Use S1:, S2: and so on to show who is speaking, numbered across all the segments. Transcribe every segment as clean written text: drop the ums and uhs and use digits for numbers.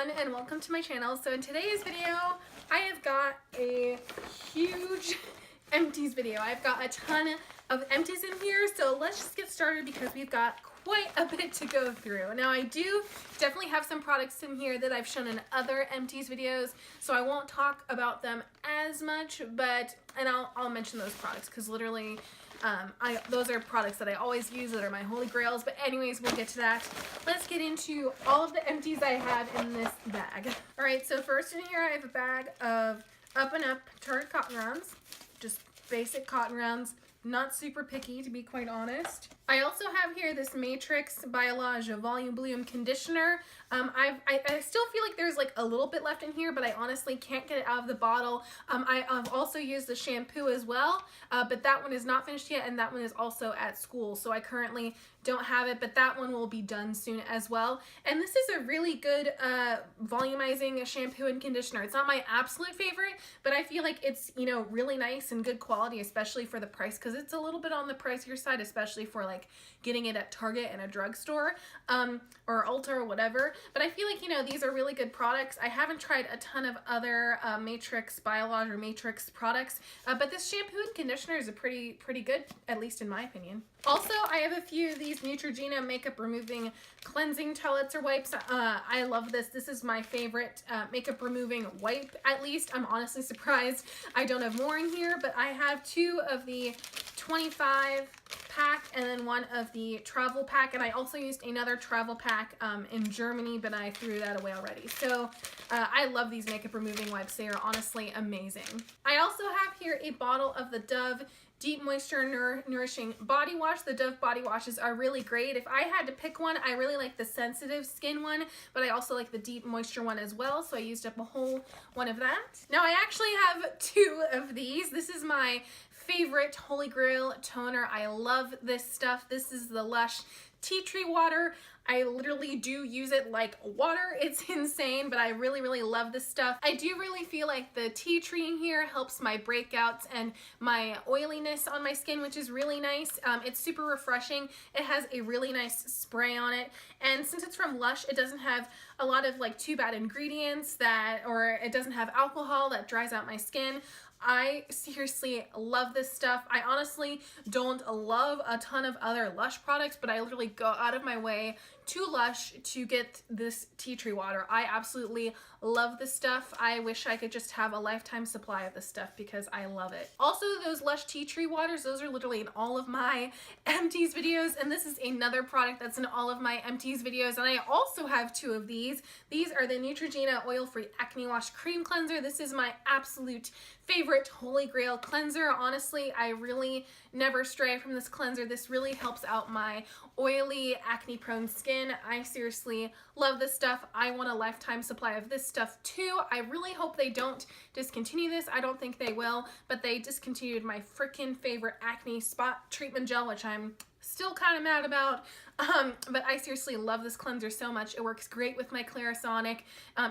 S1: everyone and welcome to my channel. So in today's video, I have got a huge empties video. I've got a ton of empties in here, so let's just get started because we've got quite a bit to go through. Now I do definitely have some products in here that I've shown in other empties videos, so I won't talk about them as much, and I'll mention those products because literally those are products that I always use that are my holy grails. But anyways, we'll get to that. Let's get into all of the empties I have in this bag. All right, so first in here I have a bag of Up and Up Target Cotton Rounds, just basic cotton rounds. Not super picky, to be quite honest. I also have here this Matrix Biolage Volume Bloom Conditioner. I still feel like there's like a little bit left in here, but I honestly can't get it out of the bottle. I've also used the shampoo as well, but that one is not finished yet, and that one is also at school, so I currently don't have it, but that one will be done soon as well. And this is a really good volumizing shampoo and conditioner. It's not my absolute favorite, but I feel like it's, you know, really nice and good quality, especially for the price, because it's a little bit on the pricier side, especially for like getting it at Target and a drugstore or Ulta or whatever. But I feel like, you know, these are really good products. I haven't tried a ton of other Matrix Biolage or Matrix products, but this shampoo and conditioner is a pretty good, at least in my opinion. Also, I have a few of these Neutrogena makeup removing cleansing towelettes or wipes. I love this. This is my favorite makeup removing wipe, at least. I'm honestly surprised I don't have more in here, but I have two of the 25 pack and then one of the travel pack, and I also used another travel pack in Germany, but I threw that away already. So I love these makeup removing wipes. They are honestly amazing. I also have here a bottle of the Dove Deep Moisture Nourishing Body Wash. The Dove body washes are really great. If I had to pick one, I really like the sensitive skin one, but I also like the deep moisture one as well, so I used up a whole one of that. Now I actually have two of these. This is my favorite Holy Grail toner. I love this stuff. This is the Lush Tea Tree Water. I literally do use it like water. It's insane, but I really love this stuff. I do really feel like the tea tree in here helps my breakouts and my oiliness on my skin, which is really nice. It's super refreshing. It has a really nice spray on it, and since it's from Lush, it doesn't have a lot of like too bad ingredients or it doesn't have alcohol that dries out my skin. I seriously love this stuff. I honestly don't love a ton of other Lush products, but I literally go out of my way to Lush to get this tea tree water. I absolutely love this stuff. I wish I could just have a lifetime supply of this stuff because I love it. Also, those Lush tea tree waters, those are literally in all of my empties videos, and this is another product that's in all of my empties videos, and I also have two of these. These are the Neutrogena Oil-Free Acne Wash Cream Cleanser. This is my absolute favorite Holy Grail cleanser. Honestly, I really never stray from this cleanser. This really helps out my oily, acne-prone skin. I seriously love this stuff. I want a lifetime supply of this stuff too. I really hope they don't discontinue this. I don't think they will, but they discontinued my freaking favorite acne spot treatment gel, which I'm still kind of mad about, but I seriously love this cleanser so much. It works great with my Clarisonic.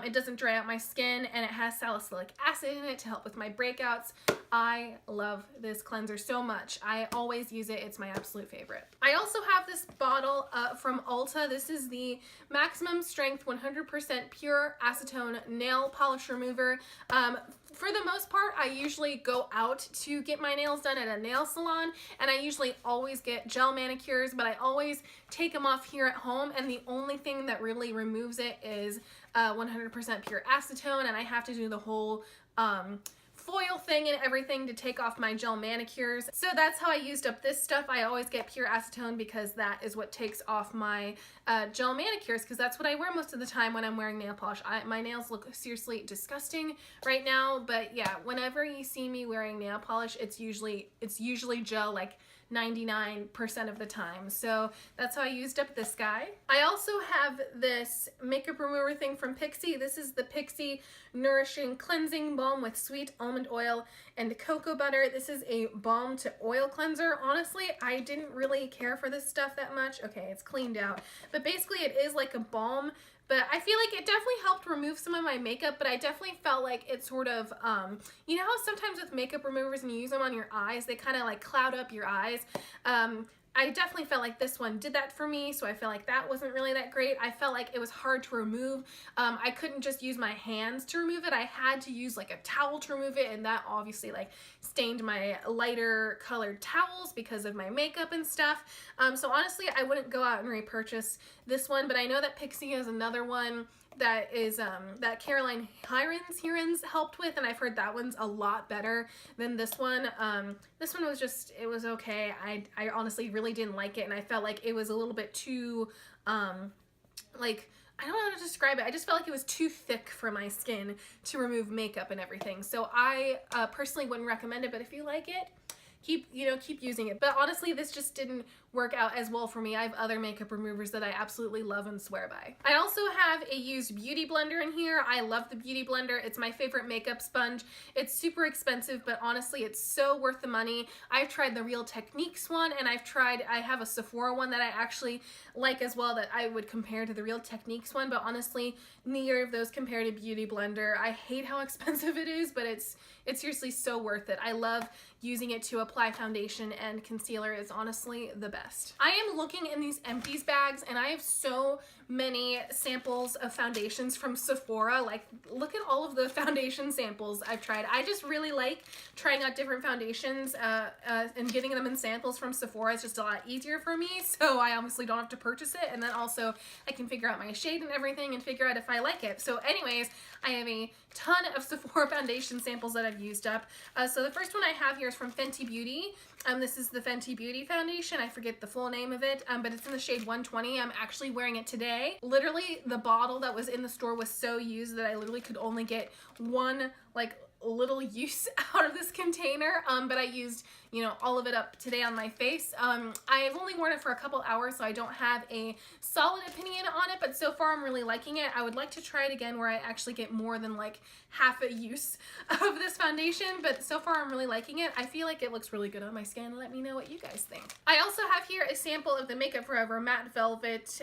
S1: It doesn't dry out my skin, and it has salicylic acid in it to help with my breakouts. I love this cleanser so much. I always use it. It's my absolute favorite. I also have this bottle from Ulta. This is the Maximum Strength 100% Pure Acetone Nail Polish Remover. For the most part, I usually go out to get my nails done at a nail salon, and I usually always get gel manicures, but I always take them off here at home, and the only thing that really removes it is 100% pure acetone, and I have to do the whole foil thing and everything to take off my gel manicures. So that's how I used up this stuff. I always get pure acetone because that is what takes off my gel manicures, because that's what I wear most of the time when I'm wearing nail polish. My nails look seriously disgusting right now, but yeah, whenever you see me wearing nail polish, it's usually gel, like 99% of the time. So that's how I used up this guy. I also have this makeup remover thing from Pixi. This is the Pixi Nourishing Cleansing Balm with sweet almond oil and cocoa butter. This is a balm to oil cleanser. Honestly, I didn't really care for this stuff that much. Okay, it's cleaned out, but basically it is like a balm, but I feel like it definitely helped remove some of my makeup, but I definitely felt like it sort of, you know how sometimes with makeup removers and you use them on your eyes, they kind of like cloud up your eyes. I definitely felt like this one did that for me, so I feel like that wasn't really that great. I felt like it was hard to remove. I couldn't just use my hands to remove it. I had to use like a towel to remove it, and that obviously like stained my lighter colored towels because of my makeup and stuff. So honestly, I wouldn't go out and repurchase this one, but I know that Pixie has another one that is that Caroline Hirons helped with, and I've heard that one's a lot better than this one. This one was just, it was okay. I honestly really didn't like it, and I felt like it was a little bit too like, I don't know how to describe it. I just felt like it was too thick for my skin to remove makeup and everything. So I personally wouldn't recommend it, but if you like it, keep using it. But honestly, this just didn't work out as well for me. I have other makeup removers that I absolutely love and swear by. I also have a used beauty blender in here. I love the beauty blender. It's my favorite makeup sponge. It's super expensive, but honestly, it's so worth the money. I've tried the Real Techniques one, and I have a Sephora one that I actually like as well that I would compare to the Real Techniques one, but honestly, neither of those compare to Beauty Blender. I hate how expensive it is, but it's seriously so worth it. I love using it to apply foundation, and concealer is honestly the best. I am looking in these Empties bags, and I have so many samples of foundations from Sephora. Like, look at all of the foundation samples I've tried. I just really like trying out different foundations and getting them in samples from Sephora. It's just a lot easier for me, so I obviously don't have to purchase it, and then also I can figure out my shade and everything and figure out if I like it. So anyways, I have a ton of Sephora foundation samples that I've used up. So the first one I have here is from Fenty Beauty. This is the Fenty Beauty foundation. I forget the full name of it, but it's in the shade 120. I'm actually wearing it today. Literally, the bottle that was in the store was so used that I literally could only get one like little use out of this container, but I used, you know, all of it up today on my face. I've only worn it for a couple hours, so I don't have a solid opinion on it, but so far I'm really liking it. I would like to try it again where I actually get more than like half a use of this foundation, but so far I'm really liking it. I feel like it looks really good on my skin. Let me know what you guys think. I also have here a sample of the Makeup Forever Matte Velvet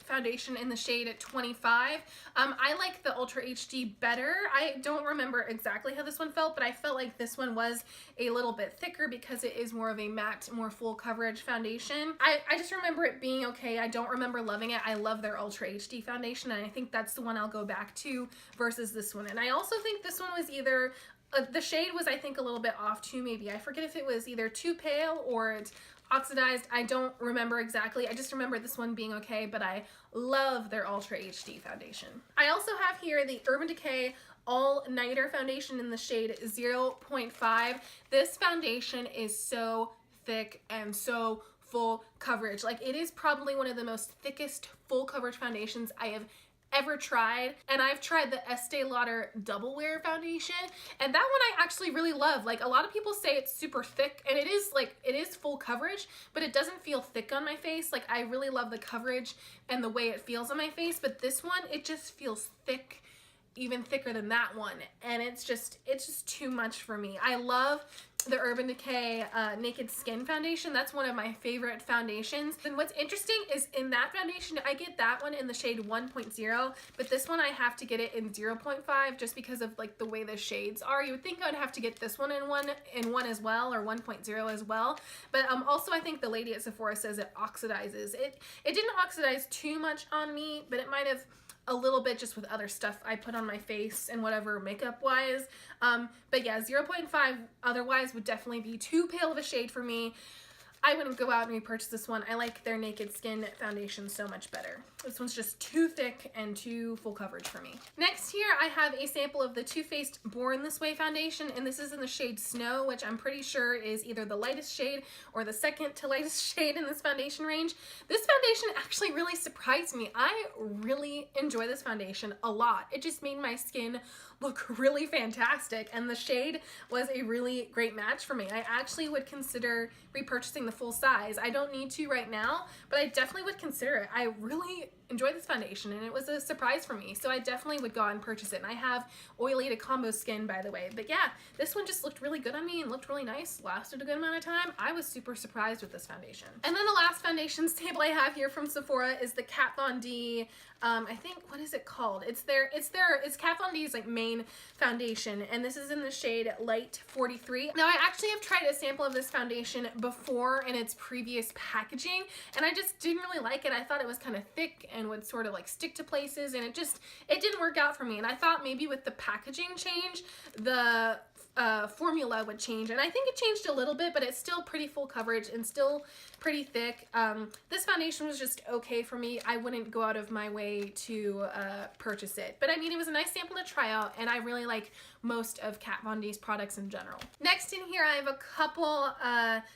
S1: foundation in the shade 25. I like the Ultra HD better. I don't remember exactly how this one felt, but I felt like this one was a little bit thicker because it is more of a matte, more full coverage foundation. I just remember it being okay. I don't remember loving it. I love their Ultra HD foundation, and I think that's the one I'll go back to versus this one. And I also think this one was either the shade was, I think, a little bit off too, maybe. I forget if it was either too pale or it's oxidized. I don't remember exactly. I just remember this one being okay, but I love their Ultra HD foundation. I also have here the Urban Decay All Nighter foundation in the shade 0.5. This foundation is so thick and so full coverage. Like, it is probably one of the most thickest full coverage foundations I have ever tried, and I've tried the Estee Lauder Double Wear foundation, and that one I actually really love. Like, a lot of people say it's super thick, and it is, like, it is full coverage, but it doesn't feel thick on my face. Like, I really love the coverage and the way it feels on my face, but this one, it just feels thick, even thicker than that one, and it's just too much for me. I love the Urban Decay Naked Skin foundation. That's one of my favorite foundations. And what's interesting is in that foundation, I get that one in the shade 1.0, but this one I have to get it in 0.5 just because of like the way the shades are. You would think I would have to get this one in one as well, or 1.0 as well. But also I think the lady at Sephora says it oxidizes. It didn't oxidize too much on me, but it might have a little bit just with other stuff I put on my face and whatever makeup wise. But yeah, 0.5 otherwise would definitely be too pale of a shade for me. I wouldn't go out and repurchase this one. I like their Naked Skin foundation so much better. This one's just too thick and too full coverage for me. Next here, I have a sample of the Too Faced Born This Way foundation, and this is in the shade Snow, which I'm pretty sure is either the lightest shade or the second to lightest shade in this foundation range. This foundation actually really surprised me. I really enjoy this foundation a lot. It just made my skin look really fantastic, and the shade was a really great match for me. I actually would consider repurchasing the full size. I don't need to right now, but I definitely would consider it. I really enjoyed this foundation, and it was a surprise for me, so I definitely would go out and purchase it. And I have oily to combo skin, by the way, but yeah, this one just looked really good on me and looked really nice, lasted a good amount of time. I was super surprised with this foundation. And then the last foundation staple I have here from Sephora is the Kat Von D, I think, what is it called? It's Kat Von D's like main foundation, and this is in the shade Light 43. Now I actually have tried a sample of this foundation before in its previous packaging, and I just didn't really like it. I thought it was kind of thick and would sort of like stick to places, and it didn't work out for me. And I thought maybe with the packaging change, the formula would change, and I think it changed a little bit, but it's still pretty full coverage and still pretty thick. This foundation was just okay for me. I wouldn't go out of my way to purchase it, but I mean, it was a nice sample to try out, and I really like most of Kat Von D's products in general. Next in here, I have a couple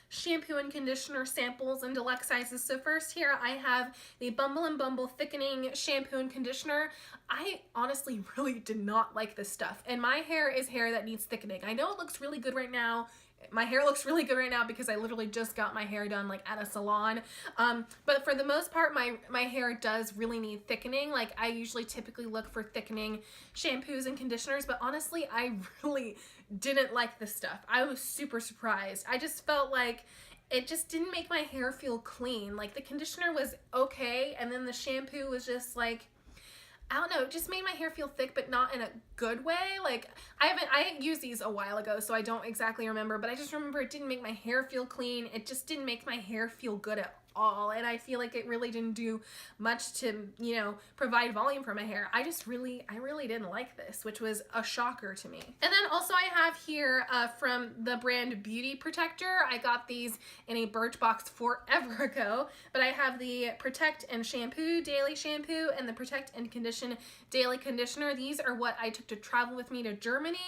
S1: shampoo and conditioner samples in deluxe sizes. So first here, I have the Bumble and Bumble Thickening Shampoo and Conditioner. I honestly really did not like this stuff, and my hair is hair that needs thickening. I know it looks really good right now. My hair looks really good right now because I literally just got my hair done like at a salon. But for the most part, my hair does really need thickening. Like, I usually typically look for thickening shampoos and conditioners, but honestly, I really didn't like this stuff. I was super surprised. I just felt like it just didn't make my hair feel clean. Like, the conditioner was okay, and then the shampoo was just like, I don't know, it just made my hair feel thick, but not in a good way. Like, I used these a while ago, so I don't exactly remember, but I just remember it didn't make my hair feel clean. It just didn't make my hair feel good at all, and I feel like it really didn't do much to, you know, provide volume for my hair. I really didn't like this, which was a shocker to me. And then also I have here from the brand Beauty Protector. I got these in a Birchbox forever ago, but I have the Protect and Shampoo Daily Shampoo and the Protect and Condition Daily Conditioner. These are what I took to travel with me to Germany.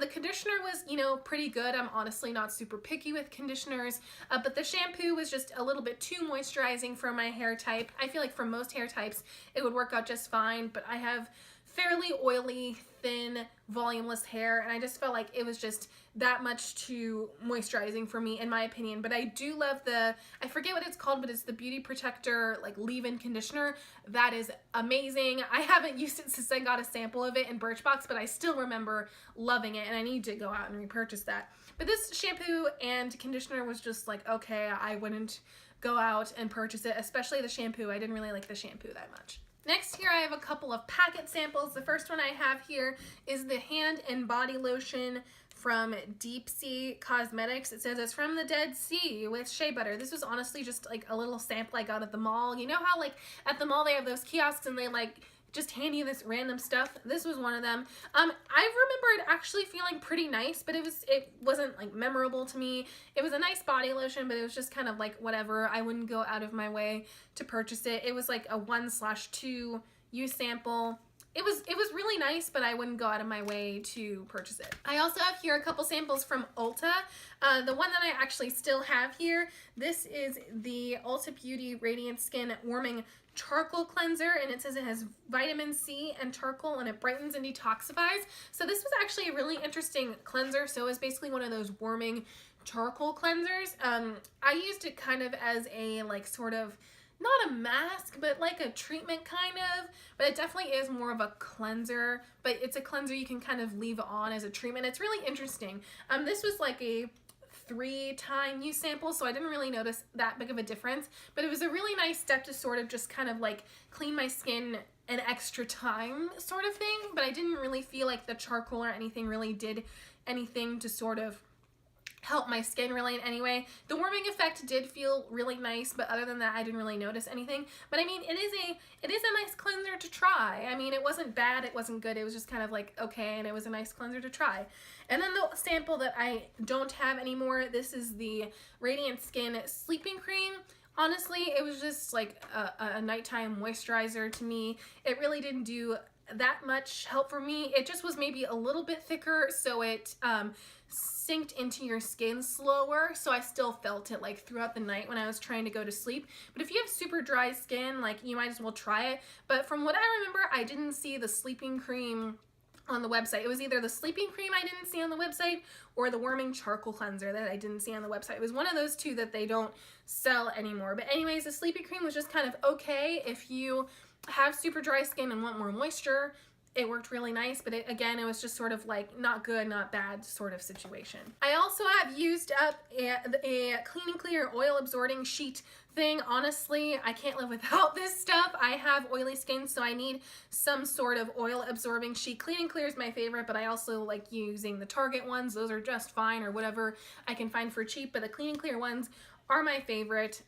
S1: The conditioner was, you know, pretty good. I'm honestly not super picky with conditioners, but the shampoo was just a little bit too moisturizing for my hair type. I feel like for most hair types it would work out just fine, but I have fairly oily, thin, volumeless hair, and I just felt like it was just that much too moisturizing for me, in my opinion. But I do love the, I forget what it's called, but it's the Beauty Protector like leave-in conditioner. That is amazing. I haven't used it since I got a sample of it in Birchbox, but I still remember loving it, and I need to go out and repurchase that. But this shampoo and conditioner was just like, okay, I wouldn't go out and purchase it, especially the shampoo. I didn't really like the shampoo that much. Next here I have a couple of packet samples. The first one I have here is the hand and body lotion from Deep Sea Cosmetics. It says it's from the Dead Sea with shea butter. This was honestly just like a little sample I got at the mall. You know how like at the mall they have those kiosks and they like just hand you this random stuff? This was one of them. I remember it actually feeling pretty nice, but it wasn't like memorable to me. It was a nice body lotion, but it was just kind of like whatever. I wouldn't go out of my way to purchase it. It was like a 1/2 use sample. It was really nice, but I wouldn't go out of my way to purchase it. I also have here a couple samples from Ulta. The one that I actually still have here, this is the Ulta Beauty Radiant Skin Warming Charcoal Cleanser, and it says it has vitamin C and charcoal, and it brightens and detoxifies. So this was actually a really interesting cleanser. So it's basically one of those warming charcoal cleansers. I used it kind of as a like sort of, not a mask, but like a treatment kind of, but it definitely is more of a cleanser, but it's a cleanser you can kind of leave on as a treatment. It's really interesting. This was like a 3-time use sample, so I didn't really notice that big of a difference, but it was a really nice step to sort of just kind of like clean my skin an extra time sort of thing, but I didn't really feel like the charcoal or anything really did anything to sort of help my skin really in any way. The warming effect did feel really nice, but other than that I didn't really notice anything. But I mean, it is a nice cleanser to try. I mean, it wasn't bad, it wasn't good, it was just kind of like okay, and it was a nice cleanser to try. And then the sample that I don't have anymore, this is the Radiant Skin Sleeping Cream. Honestly, it was just like a nighttime moisturizer to me. It really didn't do that much help for me. It just was maybe a little bit thicker, so it synced into your skin slower, so I still felt it like throughout the night when I was trying to go to sleep. But if you have super dry skin, like, you might as well try it. But from what I remember, I didn't see the sleeping cream on the website. It was either the sleeping cream I didn't see on the website or the warming charcoal cleanser that I didn't see on the website. It was one of those two that they don't sell anymore. But anyways, the sleeping cream was just kind of okay if you have super dry skin and want more moisture, it worked really nice, but again, it was just sort of like not good, not bad sort of situation. I also have used up a Clean and Clear oil absorbing sheet thing. Honestly, I can't live without this stuff. I have oily skin, so I need some sort of oil absorbing sheet. Clean and Clear is my favorite, but I also like using the Target ones. Those are just fine, or whatever I can find for cheap, but the Clean and Clear ones are my favorite.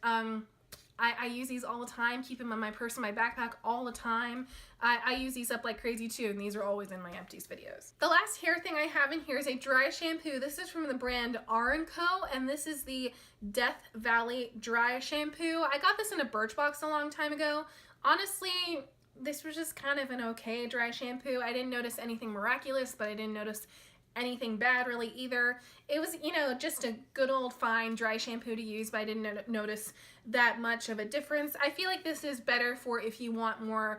S1: I use these all the time, keep them in my purse and my backpack all the time. I use these up like crazy too, and these are always in my empties videos. The last hair thing I have in here is a dry shampoo. This is from the brand R&Co, and this is the Death Valley Dry Shampoo. I got this in a Birchbox a long time ago. Honestly, this was just kind of an okay dry shampoo. I didn't notice anything miraculous, but I didn't notice anything bad really either. It was, you know, just a good old fine dry shampoo to use, but I didn't notice that much of a difference. I feel like this is better for if you want more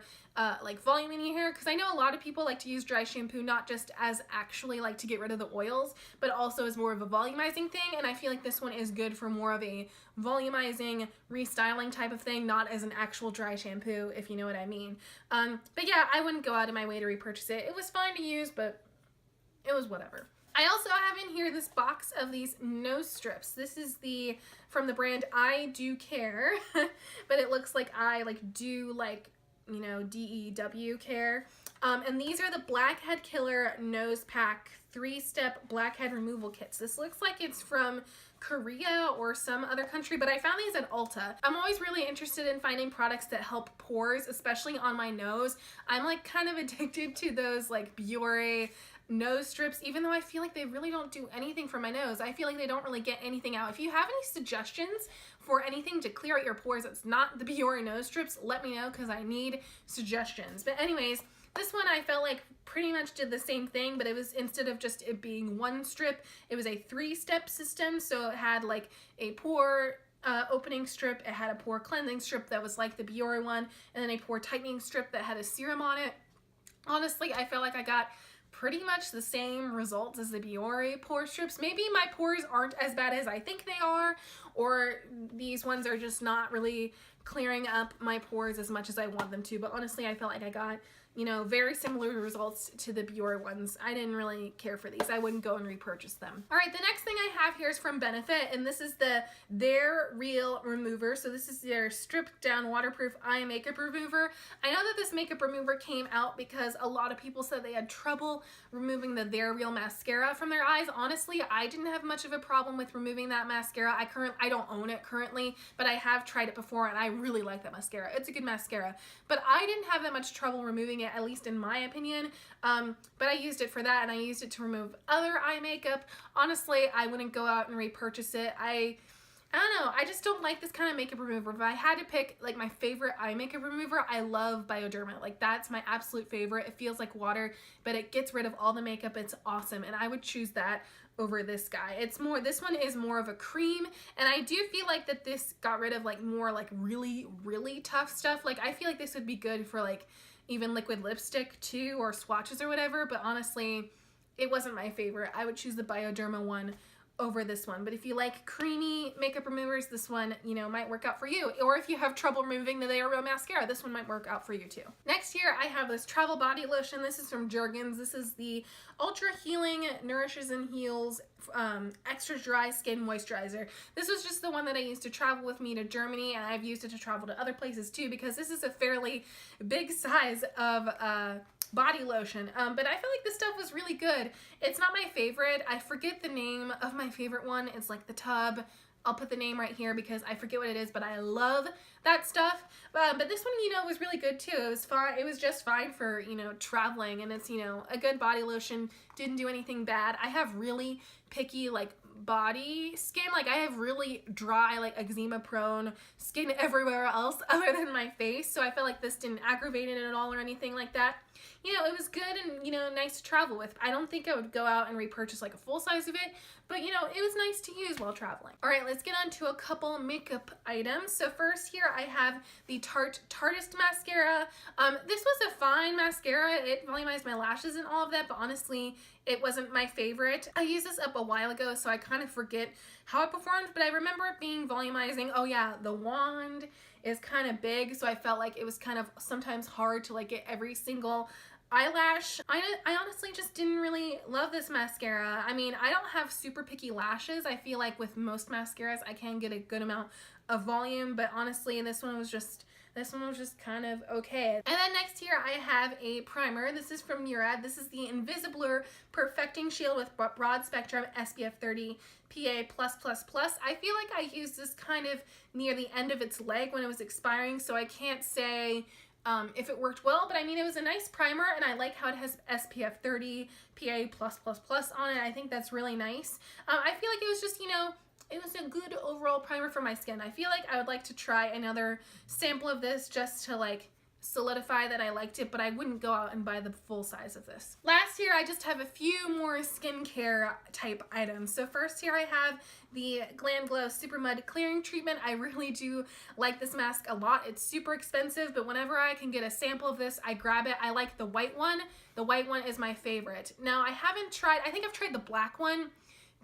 S1: like volume in your hair, because I know a lot of people like to use dry shampoo not just as actually like to get rid of the oils, but also as more of a volumizing thing, and I feel like this one is good for more of a volumizing, restyling type of thing, not as an actual dry shampoo, if you know what I mean. But yeah, I wouldn't go out of my way to repurchase it. It was fine to use, but it was whatever. I also have in here this box of these nose strips. This is from the brand I Do Care, but it looks like I do you know, DEW care. And these are the Blackhead Killer Nose Pack 3-step blackhead removal kits. This looks like it's from Korea or some other country, but I found these at Ulta. I'm always really interested in finding products that help pores, especially on my nose. I'm like kind of addicted to those like Biore nose strips, even though I feel like they really don't do anything for my nose. I feel like they don't really get anything out. If you have any suggestions for anything to clear out your pores that's not the Biore nose strips, let me know, because I need suggestions. But anyways, this one I felt like pretty much did the same thing, but it was, instead of just it being one strip, it was a 3-step system. So it had like a pore opening strip, it had a pore cleansing strip that was like the Biore one, and then a pore tightening strip that had a serum on it. Honestly, I felt like I got pretty much the same results as the Biore pore strips. Maybe my pores aren't as bad as I think they are, or these ones are just not really clearing up my pores as much as I want them to, but honestly I felt like I got, you know, very similar results to the Biore ones. I didn't really care for these. I wouldn't go and repurchase them. All right, the next thing I have here is from Benefit, and this is their Real Remover. So this is their stripped down waterproof eye makeup remover. I know that this makeup remover came out because a lot of people said they had trouble removing the Their Real mascara from their eyes. Honestly, I didn't have much of a problem with removing that mascara. I don't own it currently, but I have tried it before and I really like that mascara. It's a good mascara, but I didn't have that much trouble removing it, at least in my opinion. But I used it for that, and I used it to remove other eye makeup. Honestly, I wouldn't go out and repurchase it. I don't know, I just don't like this kind of makeup remover. If I had to pick like my favorite eye makeup remover, I love Bioderma. Like, that's my absolute favorite. It feels like water, but it gets rid of all the makeup. It's awesome, and I would choose that over this guy. This one is more of a cream, and I do feel like that this got rid of like more like really tough stuff. Like, I feel like this would be good for like even liquid lipstick too, or swatches or whatever, but honestly it wasn't my favorite. I would choose the Bioderma one over this one. But if you like creamy makeup removers, this one, you know, might work out for you. Or if you have trouble removing the Their Real mascara, this one might work out for you too. Next here, I have this travel body lotion. This is from Jergens. This is the Ultra Healing Nourishes and Heals Extra Dry Skin Moisturizer. This was just the one that I used to travel with me to Germany, and I've used it to travel to other places too, because this is a fairly big size of body lotion, but I feel like this stuff was really good. It's not my favorite. I forget the name of my favorite one. It's like the tub. I'll put the name right here because I forget what it is, but I love that stuff. But this one, you know, was really good too. It was fine. It was just fine for, you know, traveling, and it's, you know, a good body lotion. Didn't do anything bad. I have really picky like body skin. Like, I have really dry, like eczema prone skin everywhere else other than my face, so I felt like this didn't aggravate it at all or anything like that. You know, it was good and, you know, nice to travel with. I don't think I would go out and repurchase like a full size of it, but, you know, it was nice to use while traveling. All right, let's get on to a couple makeup items. So first here I have the Tarteist mascara. This was a fine mascara. It volumized my lashes and all of that, but honestly, it wasn't my favorite. I used this up a while ago, so I kind of forget how it performed, but I remember it being volumizing. Oh yeah, the wand is kind of big, so I felt like it was kind of sometimes hard to like get every single eyelash. I honestly just didn't really love this mascara. I mean, I don't have super picky lashes. I feel like with most mascaras I can get a good amount of volume, but honestly this one was just kind of okay. And then next here I have a primer. This is from Murad. This is the Invisiblur Perfecting Shield with Broad Spectrum SPF 30 PA+++. I feel like I used this kind of near the end of its leg when it was expiring, so I can't say if it worked well, but I mean, it was a nice primer, and I like how it has SPF 30 PA+++ on it. I think that's really nice. I feel like it was just, you know, it was a good overall primer for my skin. I feel like I would like to try another sample of this just to like solidify that I liked it, but I wouldn't go out and buy the full size of this. Last here, I just have a few more skincare type items. So first here I have the Glam Glow Super Mud Clearing Treatment. I really do like this mask a lot. It's super expensive, but whenever I can get a sample of this, I grab it. I like the white one. The white one is my favorite. Now I haven't tried, I think I've tried the black one.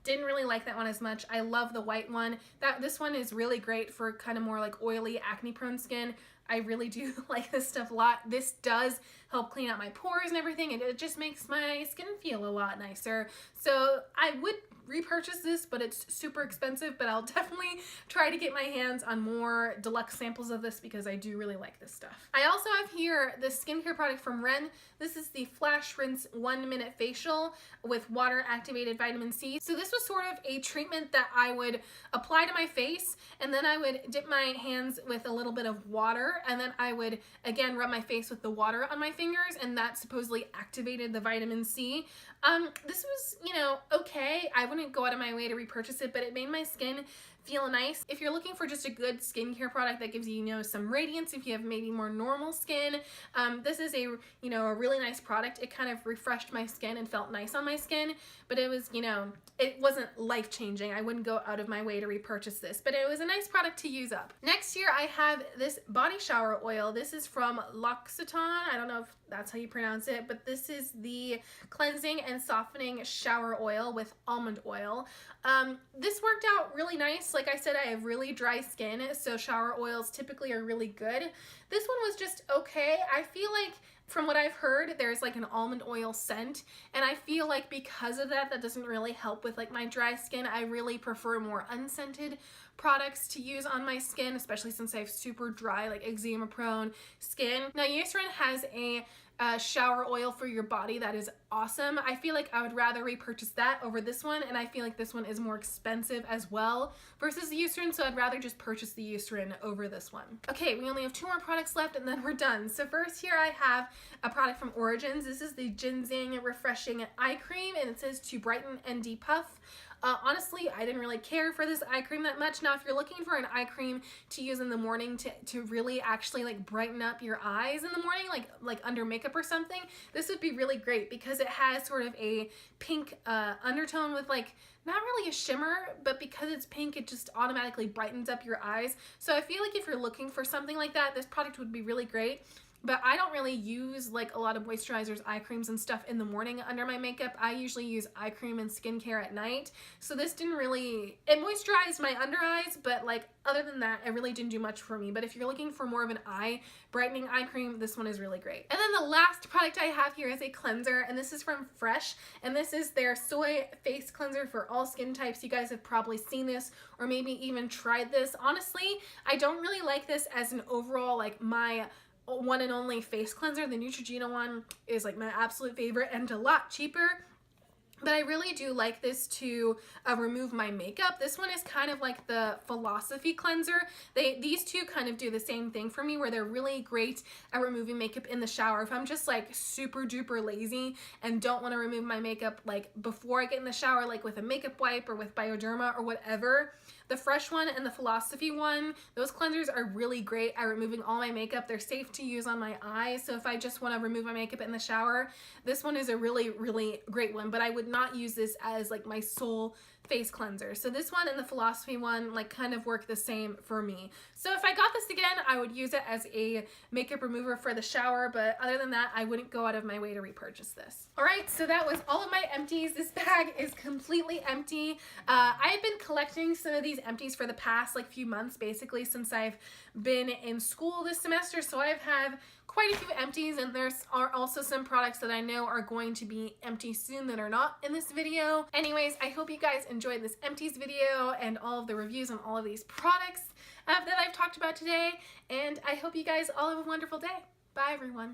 S1: Didn't really like that one as much. I love the white one. This one is really great for kind of more like oily, acne prone skin. I really do like this stuff a lot. This does help clean out my pores and everything, and it just makes my skin feel a lot nicer. So I would repurchase this, but it's super expensive, but I'll definitely try to get my hands on more deluxe samples of this because I do really like this stuff. I also have here the skincare product from Ren. This is the Flash Rinse 1 Minute Facial with water activated vitamin C. So this was sort of a treatment that I would apply to my face, and then I would dip my hands with a little bit of water, and then I would again rub my face with the water on my fingers, and that supposedly activated the vitamin C. This was, you know, okay. I wouldn't go out of my way to repurchase it, but it made my skin feel nice. If you're looking for just a good skincare product that gives you, you know, some radiance, if you have maybe more normal skin, this is a, you know, a really nice product. It kind of refreshed my skin and felt nice on my skin, but it was, you know, it wasn't life-changing. I wouldn't go out of my way to repurchase this, but it was a nice product to use up. Next here I have this body shower oil. This is from L'Occitane. I don't know if that's how you pronounce it, but this is the cleansing and softening shower oil with almond oil. This worked out really nice. Like I said, I have really dry skin, so shower oils typically are really good. This one was just okay. I feel like from what I've heard, there's like an almond oil scent, and I feel like because of that, that doesn't really help with like my dry skin. I really prefer more unscented products to use on my skin, especially since I have super dry, like eczema prone skin. Now Eucerin has a shower oil for your body that is awesome. I feel like I would rather repurchase that over this one, and I feel like this one is more expensive as well versus the Eucerin, so I'd rather just purchase the Eucerin over this one. Okay, we only have 2 more products left and then we're done. So first here I have a product from Origins. This is the Ginseng Refreshing Eye Cream, and it says to brighten and depuff. Honestly, I didn't really care for this eye cream that much. Now, if you're looking for an eye cream to use in the morning to really actually like brighten up your eyes in the morning, like under makeup or something, this would be really great because it has sort of a pink undertone with like not really a shimmer, but because it's pink, it just automatically brightens up your eyes. So I feel like if you're looking for something like that, this product would be really great. But I don't really use like a lot of moisturizers, eye creams and stuff in the morning under my makeup. I usually use eye cream and skincare at night. So this didn't really, it moisturized my under eyes, but like other than that, it really didn't do much for me. But if you're looking for more of an eye brightening eye cream, this one is really great. And then the last product I have here is a cleanser, and this is from Fresh, and this is their soy face cleanser for all skin types. You guys have probably seen this or maybe even tried this. Honestly, I don't really like this as an overall like my one and only face cleanser. The Neutrogena one is like my absolute favorite and a lot cheaper, but I really do like this to remove my makeup. This one is kind of like the Philosophy cleanser. These two kind of do the same thing for me, where they're really great at removing makeup in the shower. If I'm just like super duper lazy and don't want to remove my makeup like before I get in the shower, like with a makeup wipe or with Bioderma or whatever, The Fresh one and the Philosophy one, those cleansers are really great at removing all my makeup. They're safe to use on my eyes, so if I just want to remove my makeup in the shower, this one is a really, really great one, but I would not use this as like my sole face cleanser. So this one and the Philosophy one like kind of work the same for me. So if I got this again, I would use it as a makeup remover for the shower, but other than that, I wouldn't go out of my way to repurchase this. All right, so that was all of my empties. This bag is completely empty. I've been collecting some of these empties for the past like few months, basically since I've been in school this semester. So I've had quite a few empties, and there's are also some products that I know are going to be empty soon that are not in this video. Anyways, I hope you guys enjoyed this empties video and all of the reviews on all of these products that I've talked about today, and I hope you guys all have a wonderful day. Bye everyone.